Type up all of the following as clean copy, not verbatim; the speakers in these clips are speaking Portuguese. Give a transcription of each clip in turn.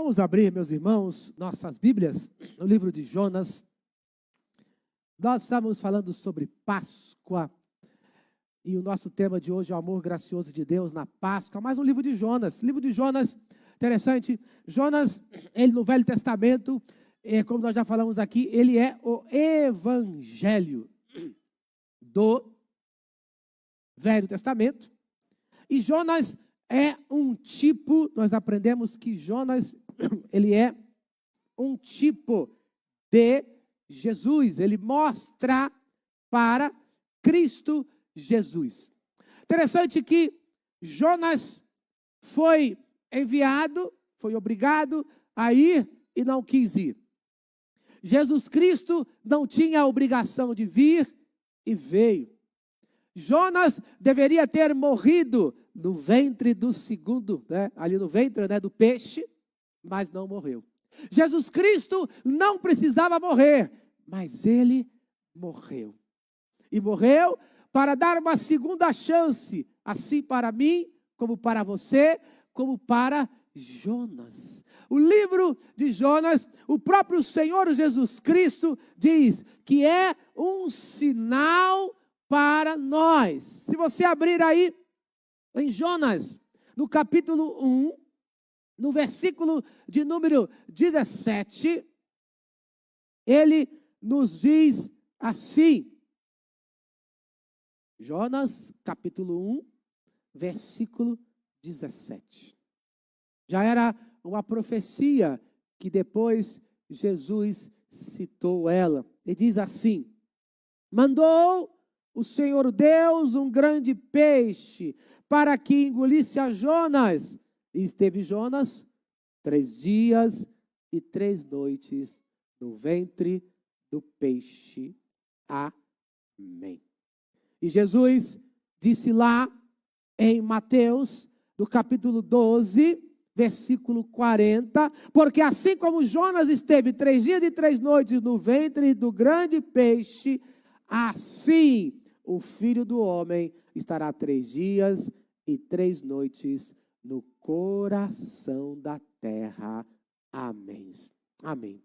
Vamos abrir, meus irmãos, nossas Bíblias, no livro de Jonas. Nós estamos falando sobre Páscoa, e o nosso tema de hoje é o amor gracioso de Deus na Páscoa, mas no livro de Jonas. Livro de Jonas, interessante, Jonas, ele no Velho Testamento, como nós já falamos aqui, ele é o evangelho do Velho Testamento. E Jonas é um tipo, nós aprendemos que Jonas, ele é um tipo de Jesus. Ele mostra para Cristo Jesus. Interessante que Jonas foi enviado, foi obrigado a ir e não quis ir. Jesus Cristo não tinha a obrigação de vir e veio. Jonas deveria ter morrido no ventre do segundo, ali no ventre do peixe, mas não morreu. Jesus Cristo não precisava morrer, mas ele morreu. E morreu para dar uma segunda chance, assim para mim, como para você, como para Jonas. O livro de Jonas, o próprio Senhor Jesus Cristo diz que é um sinal para nós. Se você abrir aí em Jonas, no capítulo 1, no versículo de número 17, ele nos diz assim. Jonas, capítulo 1, versículo 17. Já era uma profecia que depois Jesus citou ela. Ele diz assim: mandou o Senhor Deus um grande peixe para que engolisse a Jonas. E esteve Jonas 3 dias e 3 noites no ventre do peixe. Amém. E Jesus disse lá em Mateus, no capítulo 12, versículo 40, porque assim como Jonas esteve 3 dias e 3 noites no ventre do grande peixe, assim o Filho do Homem estará 3 dias e 3 noites no coração da terra. Amém. Amém.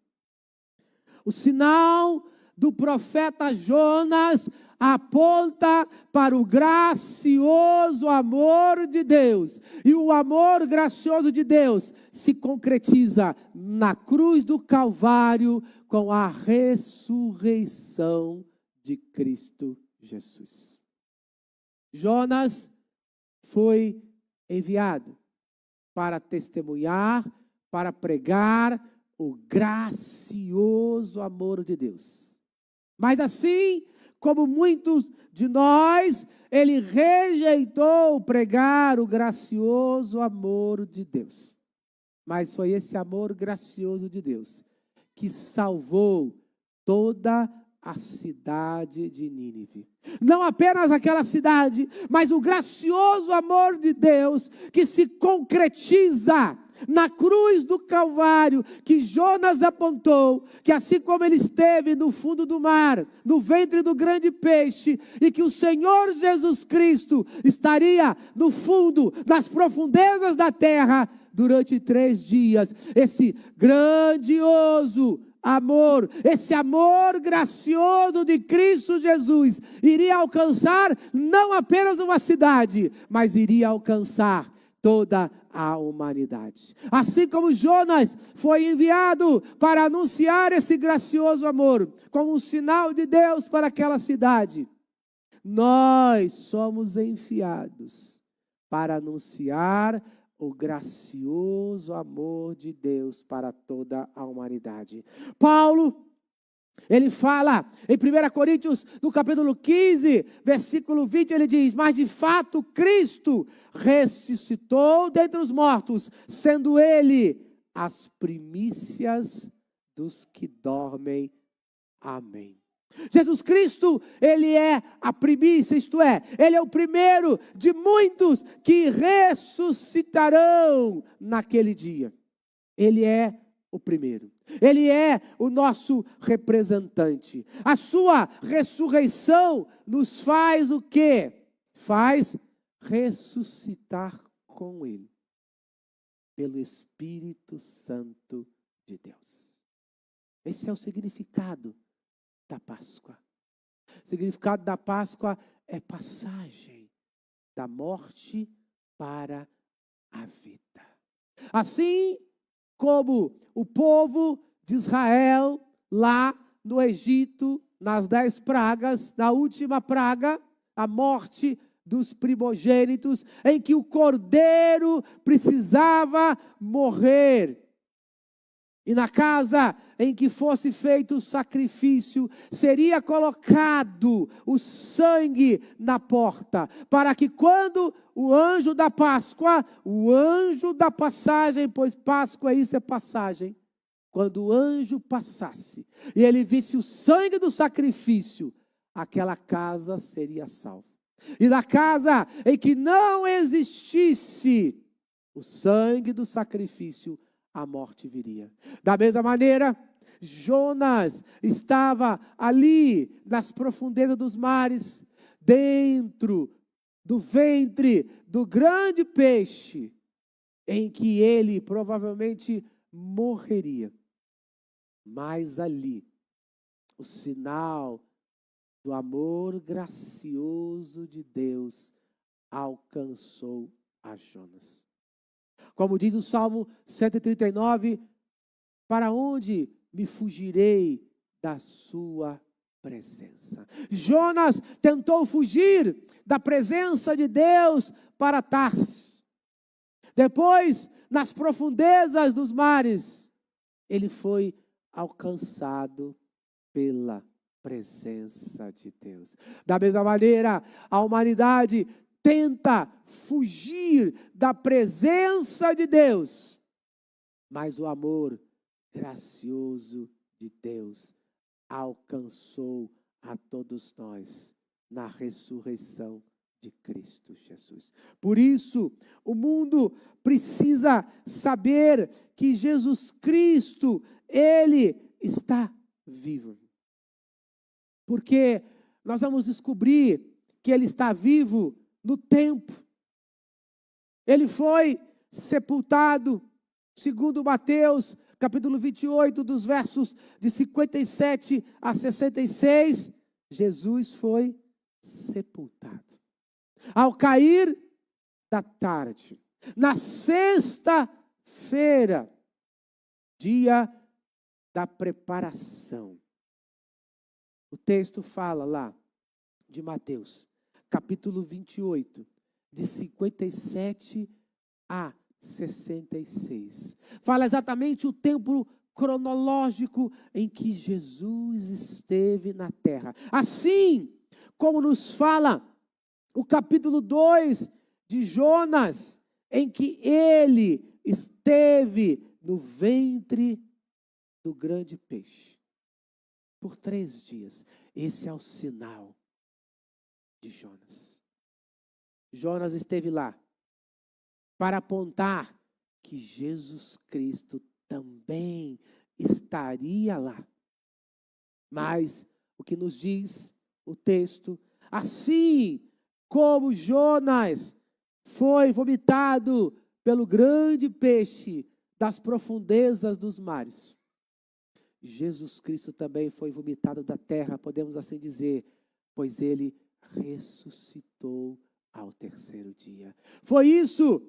O sinal do profeta Jonas aponta para o gracioso amor de Deus. E o amor gracioso de Deus se concretiza na cruz do Calvário com a ressurreição de Cristo Jesus. Jonas foi enviado para testemunhar, para pregar o gracioso amor de Deus. Mas assim como muitos de nós, ele rejeitou pregar o gracioso amor de Deus. Mas foi esse amor gracioso de Deus que salvou toda a cidade de Nínive. Não apenas aquela cidade, mas o gracioso amor de Deus que se concretiza na cruz do Calvário, que Jonas apontou, que assim como ele esteve no fundo do mar, no ventre do grande peixe, e que o Senhor Jesus Cristo estaria no fundo, nas profundezas da terra, durante 3 dias, esse grandioso amor, esse amor gracioso de Cristo Jesus, iria alcançar não apenas uma cidade, mas iria alcançar toda a humanidade. Assim como Jonas foi enviado para anunciar esse gracioso amor, como um sinal de Deus para aquela cidade, nós somos enviados para anunciar o gracioso amor de Deus para toda a humanidade. Paulo, ele fala em 1 Coríntios, no capítulo 15, versículo 20, ele diz: mas de fato Cristo ressuscitou dentre os mortos, sendo ele as primícias dos que dormem. Amém. Jesus Cristo, ele é a primícia, isto é, ele é o primeiro de muitos que ressuscitarão naquele dia. Ele é o primeiro. Ele é o nosso representante. A sua ressurreição nos faz o quê? Faz ressuscitar com ele. pelo Espírito Santo de Deus. Esse é o significado da Páscoa. O significado da Páscoa é passagem da morte para a vida. Assim como o povo de Israel lá no Egito, nas 10 pragas, na última praga, a morte dos primogênitos, em que o cordeiro precisava morrer. E na casa em que fosse feito o sacrifício, seria colocado o sangue na porta, para que quando o anjo da Páscoa, o anjo da passagem, pois Páscoa é isso, é passagem, quando o anjo passasse e ele visse o sangue do sacrifício, aquela casa seria salva. E na casa em que não existisse o sangue do sacrifício, a morte viria. Da mesma maneira, Jonas estava ali nas profundezas dos mares, dentro do ventre do grande peixe, em que ele provavelmente morreria. Mas ali, o sinal do amor gracioso de Deus alcançou a Jonas. Como diz o Salmo 139, para onde me fugirei da sua presença? Jonas tentou fugir da presença de Deus para Tarsis. Depois, nas profundezas dos mares, ele foi alcançado pela presença de Deus. Da mesma maneira, a humanidade tenta fugir da presença de Deus, mas o amor gracioso de Deus alcançou a todos nós na ressurreição de Cristo Jesus. Por isso, o mundo precisa saber que Jesus Cristo, Ele está vivo. Porque nós vamos descobrir que Ele está vivo no tempo. Ele foi sepultado, segundo Mateus, capítulo 28, dos versos de 57 a 66, Jesus foi sepultado. Ao cair da tarde, na sexta-feira, dia da preparação. O texto fala lá de Mateus, capítulo 28, de 57 a 66. Fala exatamente o tempo cronológico em que Jesus esteve na terra. Assim como nos fala o capítulo 2 de Jonas, em que ele esteve no ventre do grande peixe por 3 dias. Esse é o sinal de Jonas. Jonas esteve lá para apontar que Jesus Cristo também estaria lá. Mas o que nos diz o texto, assim como Jonas foi vomitado pelo grande peixe das profundezas dos mares, Jesus Cristo também foi vomitado da terra, podemos assim dizer, pois ele ressuscitou ao 3º dia. Foi isso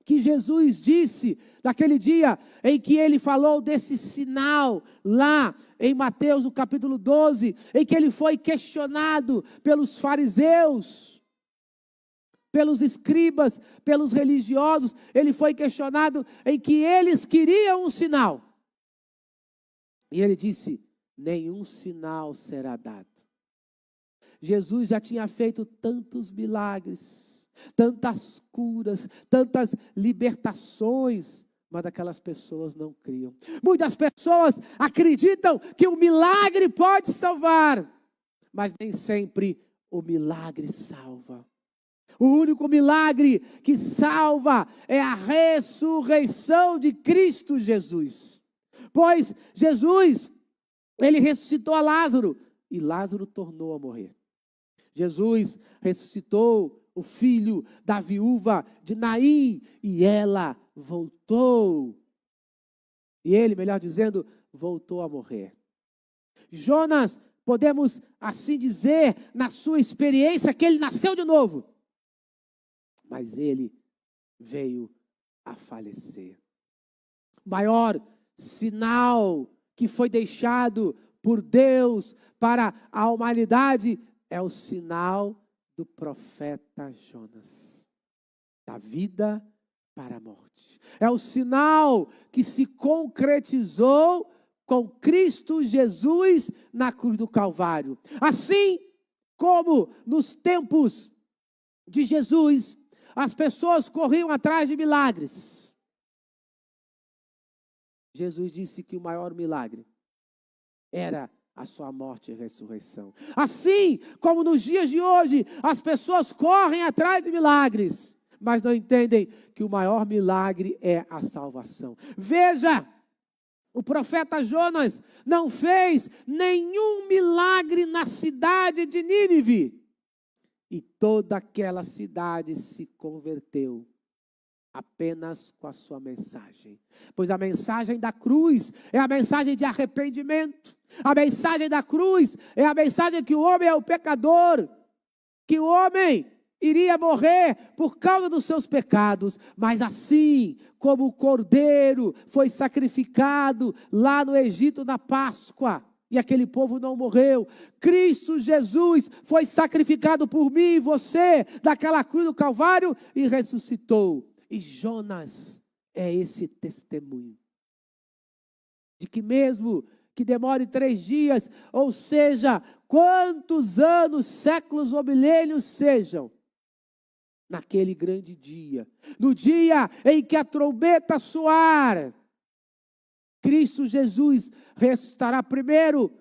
que Jesus disse naquele dia em que ele falou desse sinal lá em Mateus, no capítulo 12, em que ele foi questionado pelos fariseus, pelos escribas, pelos religiosos. Ele foi questionado em que eles queriam um sinal. E ele disse: nenhum sinal será dado. Jesus já tinha feito tantos milagres, tantas curas, tantas libertações, mas aquelas pessoas não criam. Muitas pessoas acreditam que o milagre pode salvar, mas nem sempre o milagre salva. O único milagre que salva é a ressurreição de Cristo Jesus. Pois Jesus, ele ressuscitou a Lázaro e Lázaro tornou a morrer. Jesus ressuscitou o filho da viúva de Naim e ela voltou. E ele, melhor dizendo, voltou a morrer. Jonas, podemos assim dizer, na sua experiência, que ele nasceu de novo. Mas ele veio a falecer. O maior sinal que foi deixado por Deus para a humanidade é o sinal do profeta Jonas. Da vida para a morte. É o sinal que se concretizou com Cristo Jesus na cruz do Calvário. Assim como nos tempos de Jesus, as pessoas corriam atrás de milagres. Jesus disse que o maior milagre era a sua morte e ressurreição. Assim como nos dias de hoje, as pessoas correm atrás de milagres, mas não entendem que o maior milagre é a salvação. Veja, o profeta Jonas não fez nenhum milagre na cidade de Nínive. E toda aquela cidade se converteu apenas com a sua mensagem. Pois a mensagem da cruz é a mensagem de arrependimento. A mensagem da cruz é a mensagem que o homem é o pecador, que o homem iria morrer por causa dos seus pecados, mas assim como o cordeiro foi sacrificado lá no Egito na Páscoa, e aquele povo não morreu, Cristo Jesus foi sacrificado por mim e você, daquela cruz do Calvário, e ressuscitou. E Jonas é esse testemunho, de que mesmo que demore 3 dias, ou seja, quantos anos, séculos ou milênios sejam, naquele grande dia, no dia em que a trombeta soar, Cristo Jesus ressuscitará primeiro,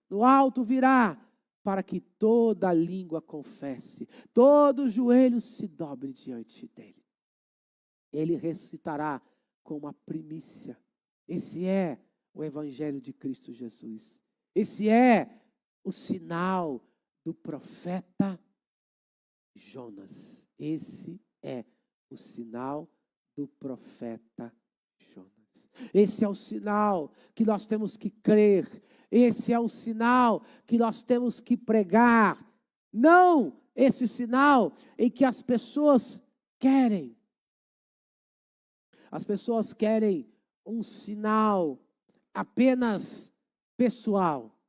no alto virá, para que toda língua confesse, todo joelho se dobre diante dele. Ele ressuscitará com uma primícia. Esse é o Evangelho de Cristo Jesus. Esse é o sinal do profeta Jonas. Esse é o sinal do profeta Jonas. Esse é o sinal que nós temos que crer. Esse é o sinal que nós temos que pregar. Não esse sinal em que as pessoas querem. As pessoas querem um sinal apenas pessoal.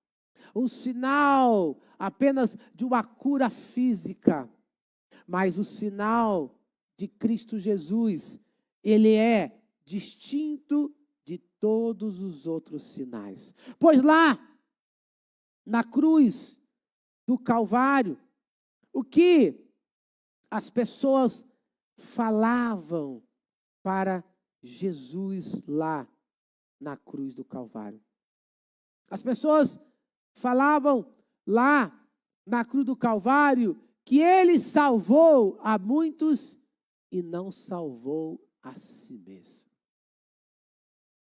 Um sinal apenas de uma cura física. Mas o sinal de Cristo Jesus, ele é distinto de todos os outros sinais. Pois lá, na cruz do Calvário, o que as pessoas falavam para Jesus lá na cruz do Calvário? As pessoas falavam lá na cruz do Calvário que ele salvou a muitos e não salvou a si mesmo.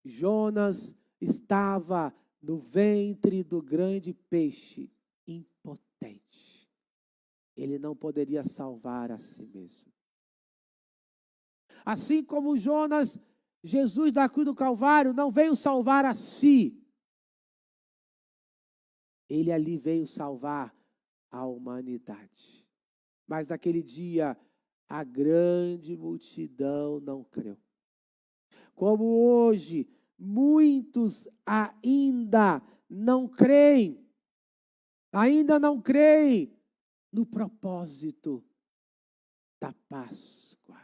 Jonas estava no ventre do grande peixe, impotente. Ele não poderia salvar a si mesmo. Assim como Jonas, Jesus da cruz do Calvário não veio salvar a si. Ele ali veio salvar a humanidade. Mas naquele dia, a grande multidão não creu. Como hoje, muitos ainda não creem no propósito da Páscoa.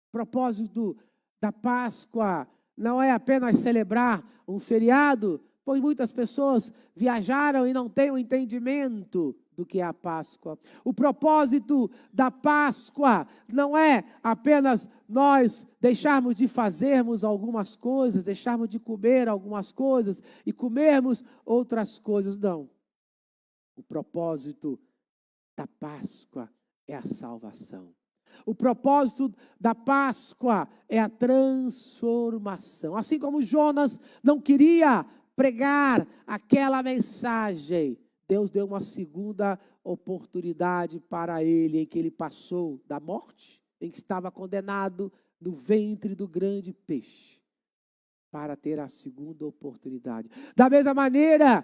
O propósito da Páscoa não é apenas celebrar um feriado, pois muitas pessoas viajaram e não têm o entendimento do que é a Páscoa. O propósito da Páscoa não é apenas nós deixarmos de fazermos algumas coisas, deixarmos de comer algumas coisas e comermos outras coisas, não. O propósito da Páscoa é a salvação. O propósito da Páscoa é a transformação. Assim como Jonas não queria pregar aquela mensagem, Deus deu uma segunda oportunidade para ele, em que ele passou da morte, em que estava condenado no ventre do grande peixe, para ter a segunda oportunidade. Da mesma maneira,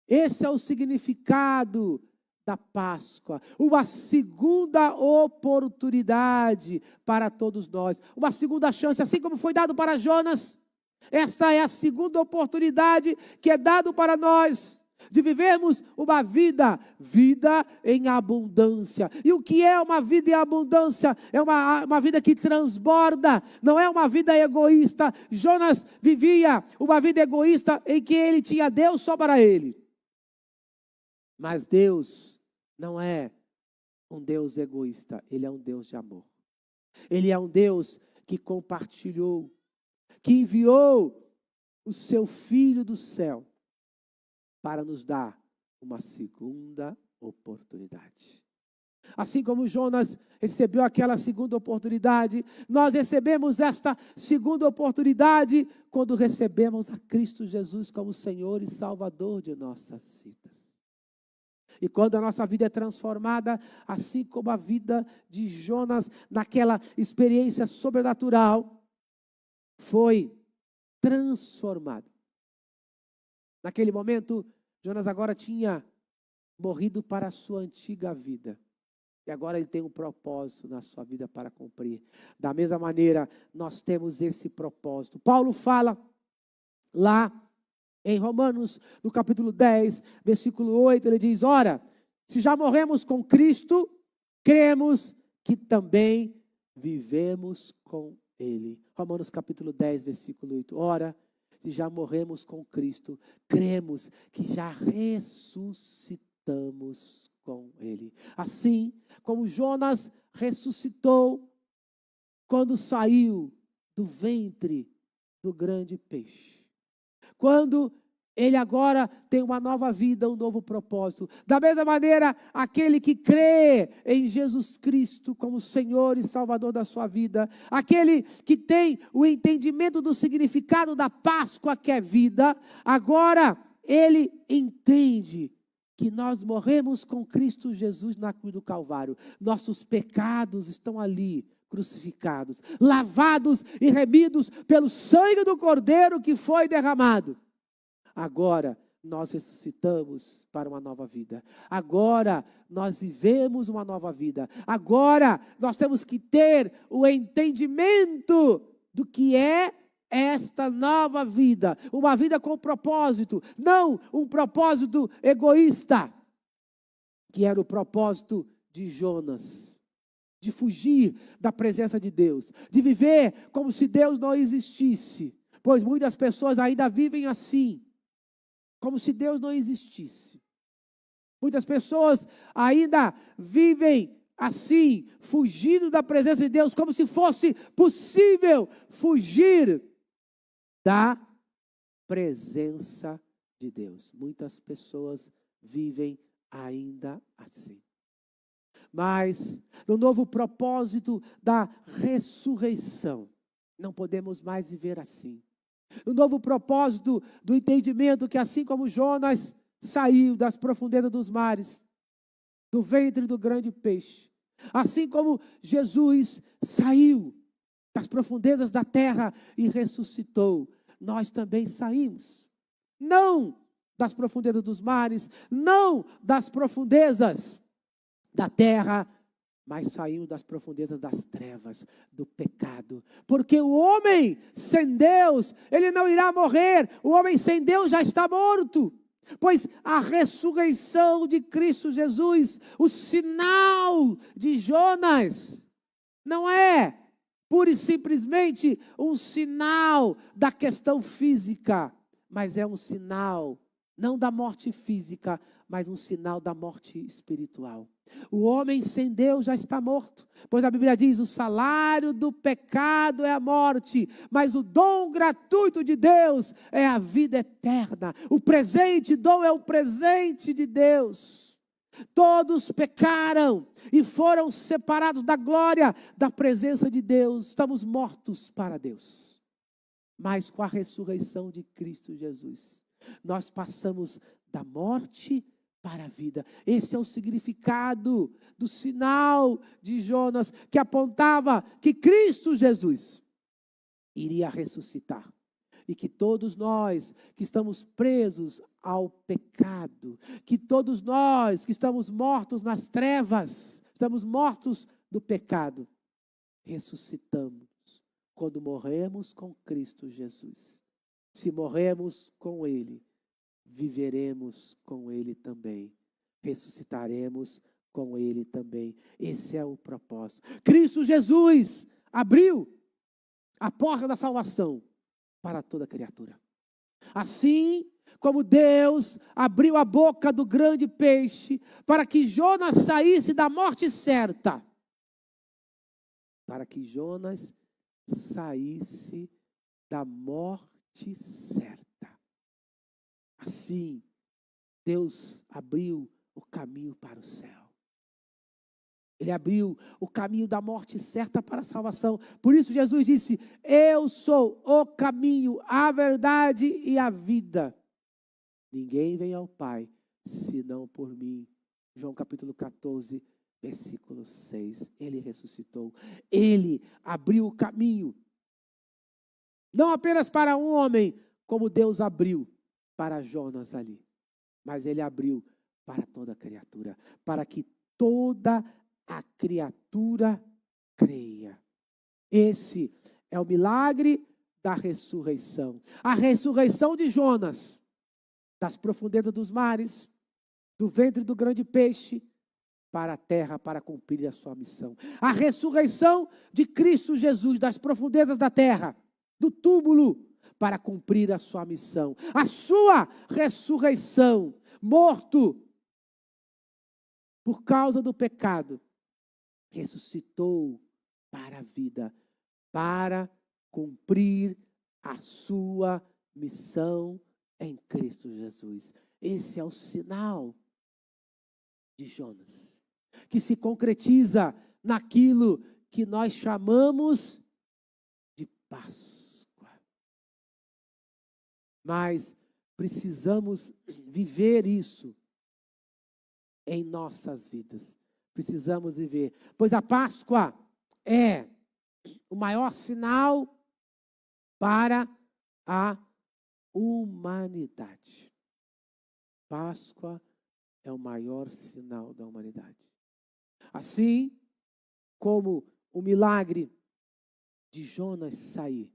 esse é o significado da Páscoa, uma segunda oportunidade para todos nós, uma segunda chance, assim como foi dado para Jonas. Esta é a segunda oportunidade que é dado para nós, de vivermos uma vida em abundância. E o que é uma vida em abundância? É uma vida que transborda, não é uma vida egoísta. Jonas vivia uma vida egoísta em que ele tinha Deus só para ele. Mas Deus não é um Deus egoísta, Ele é um Deus de amor. Ele é um Deus que compartilhou, que enviou o seu Filho do céu para nos dar uma segunda oportunidade. Assim como Jonas recebeu aquela segunda oportunidade, nós recebemos esta segunda oportunidade quando recebemos a Cristo Jesus como Senhor e Salvador de nossas vidas. E quando a nossa vida é transformada, assim como a vida de Jonas, naquela experiência sobrenatural, foi transformado. Naquele momento, Jonas agora tinha morrido para a sua antiga vida. E agora ele tem um propósito na sua vida para cumprir. Da mesma maneira, nós temos esse propósito. Paulo fala lá em Romanos, no capítulo 10, versículo 8, ele diz: ora, se já morremos com Cristo, cremos que também vivemos com Ele. Romanos capítulo 10, versículo 8. Ora, se já morremos com Cristo, cremos que já ressuscitamos com Ele. Assim como Jonas ressuscitou quando saiu do ventre do grande peixe. Quando ele agora tem uma nova vida, um novo propósito. Da mesma maneira, aquele que crê em Jesus Cristo como Senhor e Salvador da sua vida, aquele que tem o entendimento do significado da Páscoa que é vida, agora ele entende que nós morremos com Cristo Jesus na cruz do Calvário. Nossos pecados estão ali, crucificados, lavados e remidos pelo sangue do Cordeiro que foi derramado. Agora nós ressuscitamos para uma nova vida. Agora nós vivemos uma nova vida. Agora nós temos que ter o entendimento do que é esta nova vida. Uma vida com propósito, não um propósito egoísta, que era o propósito de Jonas. De fugir da presença de Deus, de viver como se Deus não existisse, pois muitas pessoas ainda vivem assim, como se Deus não existisse. Muitas pessoas ainda vivem assim, fugindo da presença de Deus, como se fosse possível fugir da presença de Deus. Muitas pessoas vivem ainda assim. Mas no novo propósito da ressurreição, não podemos mais viver assim. No novo propósito do entendimento que assim como Jonas saiu das profundezas dos mares, do ventre do grande peixe, assim como Jesus saiu das profundezas da terra e ressuscitou, nós também saímos. Não das profundezas dos mares, não das profundezas da terra, mas saiu das profundezas das trevas, do pecado. Porque o homem sem Deus, ele não irá morrer. O homem sem Deus já está morto. Pois a ressurreição de Cristo Jesus, o sinal de Jonas, não é pura e simplesmente um sinal da questão física, mas é um sinal, não da morte física, mas um sinal da morte espiritual. O homem sem Deus já está morto, pois a Bíblia diz: o salário do pecado é a morte, mas o dom gratuito de Deus é a vida eterna. O presente dom é o presente de Deus. Todos pecaram e foram separados da glória, da presença de Deus. Estamos mortos para Deus. Mas com a ressurreição de Cristo Jesus, nós passamos da morte para a vida. Esse é o significado do sinal de Jonas, que apontava que Cristo Jesus iria ressuscitar. E que todos nós que estamos presos ao pecado, que todos nós que estamos mortos nas trevas, estamos mortos do pecado, ressuscitamos quando morremos com Cristo Jesus. Se morremos com Ele, viveremos com Ele também. Ressuscitaremos com Ele também. Esse é o propósito. Cristo Jesus abriu a porta da salvação para toda criatura. Assim como Deus abriu a boca do grande peixe para que Jonas saísse da morte certa. Para que Jonas saísse da morte certa. Assim, Deus abriu o caminho para o céu. Ele abriu o caminho da morte certa para a salvação. Por isso Jesus disse: eu sou o caminho, a verdade e a vida. Ninguém vem ao Pai, senão por mim. João capítulo 14, versículo 6. Ele ressuscitou. Ele abriu o caminho. Não apenas para um homem, como Deus abriu para Jonas ali. Mas Ele abriu para toda criatura. Para que toda a criatura creia. Esse é o milagre da ressurreição. A ressurreição de Jonas, das profundezas dos mares, do ventre do grande peixe, para a terra, para cumprir a sua missão. A ressurreição de Cristo Jesus, das profundezas da terra, do túmulo, para cumprir a sua missão. A sua ressurreição, morto por causa do pecado, ressuscitou para a vida, para cumprir a sua missão em Cristo Jesus. Esse é o sinal de Jonas, que se concretiza naquilo que nós chamamos de Páscoa. Mas precisamos viver isso em nossas vidas. Precisamos viver, pois a Páscoa é o maior sinal para a humanidade. Páscoa é o maior sinal da humanidade. Assim como o milagre de Jonas sair,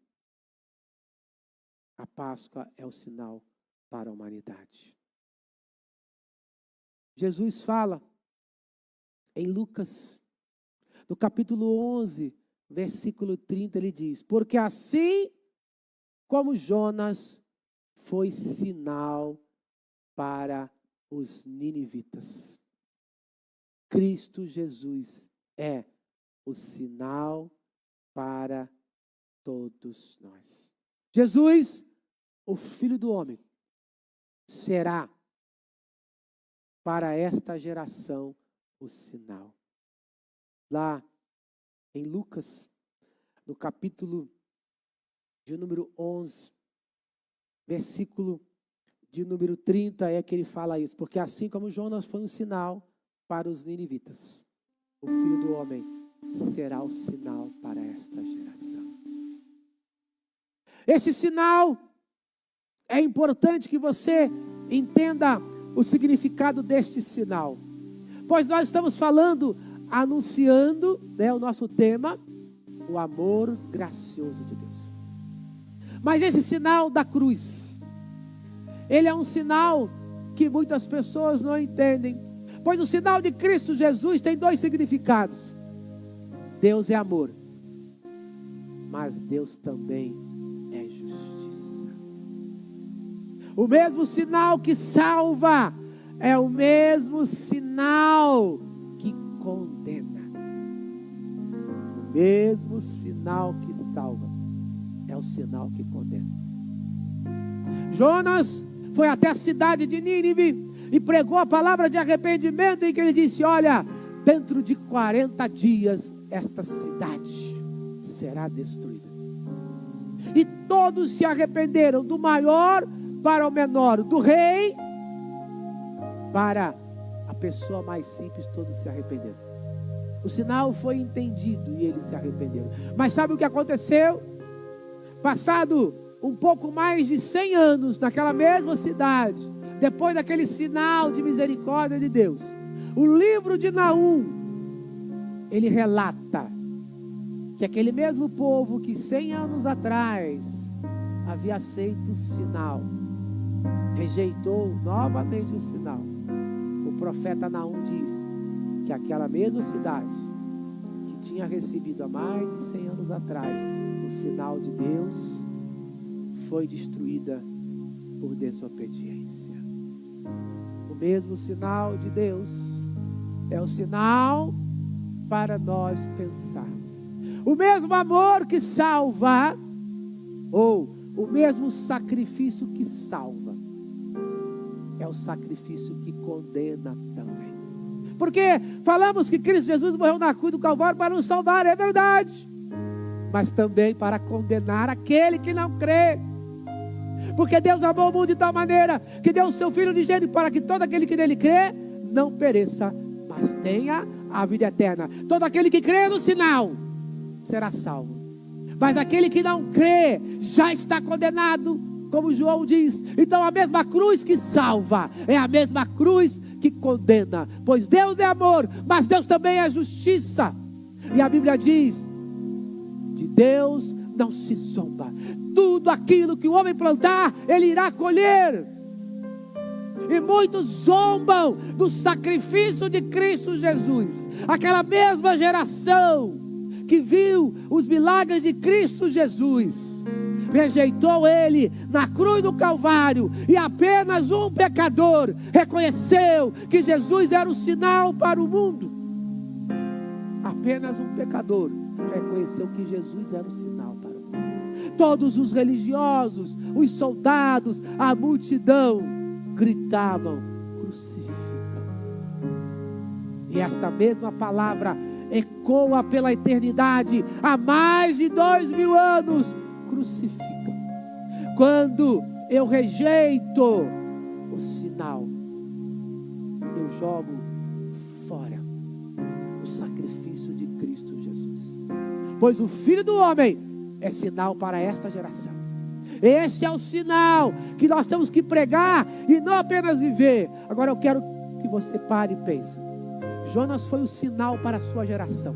a Páscoa é o sinal para a humanidade. Jesus fala em Lucas, no capítulo 11, versículo 30, ele diz: porque assim como Jonas foi sinal para os ninivitas, Cristo Jesus é o sinal para todos nós. Jesus, o Filho do Homem, será para esta geração o sinal. Lá em Lucas, no capítulo de número 11, versículo de número 30, é que ele fala isso. Porque assim como Jonas foi um sinal para os ninivitas, o Filho do Homem será o sinal para esta geração. Esse sinal, é importante que você entenda o significado deste sinal. Pois nós estamos falando, anunciando, o nosso tema, o amor gracioso de Deus. Mas esse sinal da cruz, ele é um sinal que muitas pessoas não entendem. Pois o sinal de Cristo Jesus tem dois significados. Deus é amor, mas Deus também é justiça. O mesmo sinal que salva é o mesmo sinal que condena. O mesmo sinal que salva é o sinal que condena. Jonas foi até a cidade de Nínive e pregou a palavra de arrependimento, em que ele disse: olha, dentro de 40 dias esta cidade será destruída. E todos se arrependeram, do maior para o menor, do rei para a pessoa mais simples, todos se arrependeram. O sinal foi entendido e eles se arrependeram. Mas sabe o que aconteceu? Passado um pouco mais de 100 anos, naquela mesma cidade, depois daquele sinal de misericórdia de Deus, o livro de Naum, ele relata que aquele mesmo povo que 100 anos atrás havia aceito o sinal, rejeitou novamente o sinal. O profeta Naum diz que aquela mesma cidade que tinha recebido há mais de 100 anos atrás o sinal de Deus foi destruída por desobediência. O mesmo sinal de Deus é o sinal para nós pensarmos. O mesmo amor que salva, ou o mesmo sacrifício que salva, é o sacrifício que condena também. Porque falamos que Cristo Jesus morreu na cruz do Calvário para nos salvar, é verdade, mas também para condenar aquele que não crê. Porque Deus amou o mundo de tal maneira que deu o seu Filho unigênito para que todo aquele que nele crê não pereça, mas tenha a vida eterna. Todo aquele que crê no sinal será salvo, mas aquele que não crê já está condenado, como João diz. Então a mesma cruz que salva é a mesma cruz que condena, pois Deus é amor, mas Deus também é justiça. E a Bíblia diz: de Deus não se zomba. Tudo aquilo que o homem plantar, ele irá colher. E muitos zombam do sacrifício de Cristo Jesus. Aquela mesma geração que viu os milagres de Cristo Jesus rejeitou ele na cruz do Calvário, e apenas um pecador reconheceu que Jesus era o sinal para o mundo. Apenas um pecador reconheceu que Jesus era o sinal para o mundo. Todos os religiosos, os soldados, a multidão gritavam: crucifica. E esta mesma palavra ecoa pela eternidade, há mais de 2000 anos: crucifica. Quando eu rejeito o sinal, eu jogo fora o sacrifício de Cristo Jesus. Pois o Filho do Homem é sinal para esta geração. Esse é o sinal que nós temos que pregar e não apenas viver. Agora eu quero que você pare e pense. Jonas foi o sinal para a sua geração.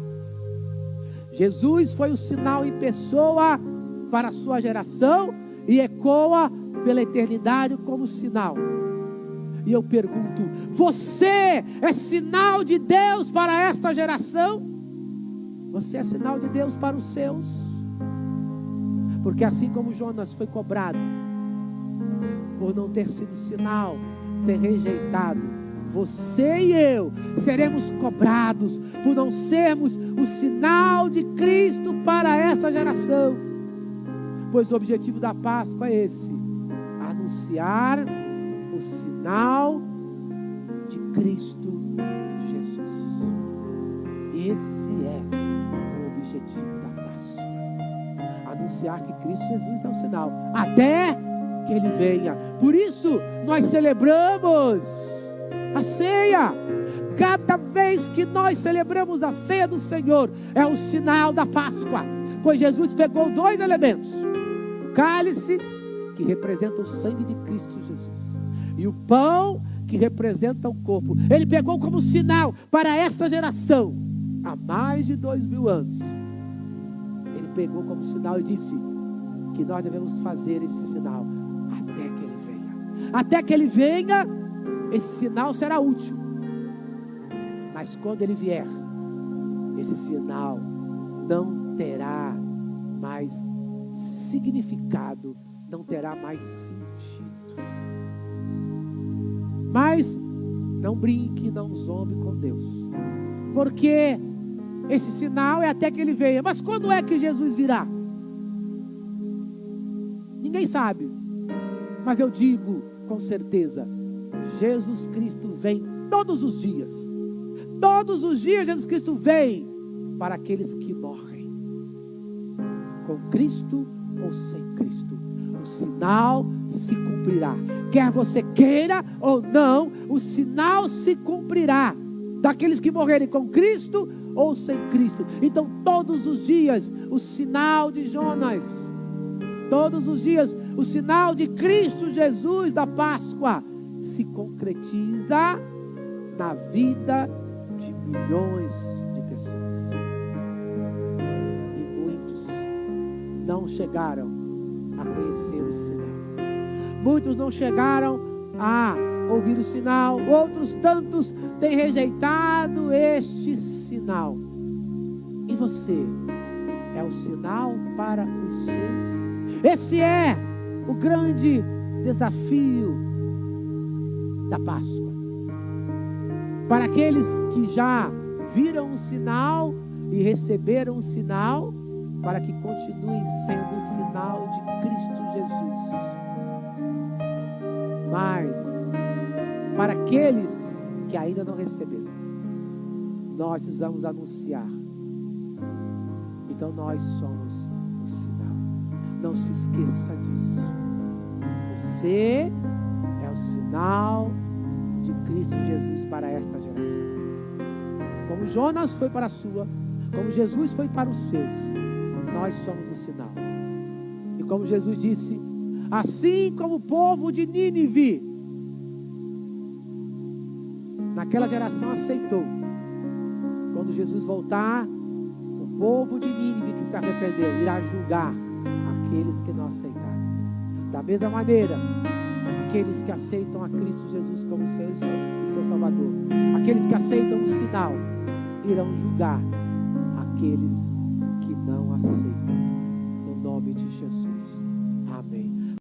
Jesus foi o sinal em pessoa para a sua geração e ecoa pela eternidade como sinal. E eu pergunto: você é sinal de Deus para esta geração? Você é sinal de Deus para os seus? Porque assim como Jonas foi cobrado por não ter sido sinal, ter rejeitado, você e eu seremos cobrados por não sermos o sinal de Cristo para essa geração. Pois o objetivo da Páscoa é esse: anunciar o sinal de Cristo Jesus. Esse é o objetivo da Páscoa. Anunciar que Cristo Jesus é o sinal, até que Ele venha. Por isso nós celebramos a ceia. Cada vez que nós celebramos a ceia do Senhor, é o sinal da Páscoa. Pois Jesus pegou dois elementos: o cálice, que representa o sangue de Cristo Jesus, e o pão, que representa o corpo. Ele pegou como sinal para esta geração, há mais de 2000 anos. Ele pegou como sinal e disse que nós devemos fazer esse sinal até que Ele venha. Até que Ele venha, esse sinal será útil. Mas quando Ele vier, esse sinal não terá mais significado, não terá mais sentido. Mas não brinque, não zombe com Deus, porque esse sinal é até que Ele venha. Mas quando é que Jesus virá? Ninguém sabe, mas eu digo com certeza: Jesus Cristo vem todos os dias. Todos os dias Jesus Cristo vem para aqueles que morrem. Com Cristo ou sem Cristo, o sinal se cumprirá. Quer você queira ou não, o sinal se cumprirá. Daqueles que morrerem com Cristo ou sem Cristo. Então todos os dias o sinal de Jonas, todos os dias o sinal de Cristo Jesus da Páscoa se concretiza na vida de milhões de pessoas. E muitos não chegaram a conhecer esse sinal. Muitos não chegaram a ouvir o sinal. Outros tantos têm rejeitado este sinal. E você é o sinal para os seus? Esse é o grande desafio da Páscoa. Para aqueles que já viram o sinal e receberam o sinal, para que continue sendo o sinal de Cristo Jesus. Mas para aqueles que ainda não receberam, nós precisamos anunciar. Então nós somos o sinal. Não se esqueça disso. Você é o sinal de Cristo Jesus para esta geração. Como Jonas foi para a sua, como Jesus foi para os seus, nós somos o sinal. E como Jesus disse, assim como o povo de Nínive, naquela geração aceitou. Quando Jesus voltar, o povo de Nínive que se arrependeu irá julgar aqueles que não aceitaram. Da mesma maneira, aqueles que aceitam a Cristo Jesus como seu Salvador, aqueles que aceitam o sinal, irão julgar aqueles que não aceitam. No nome de Jesus.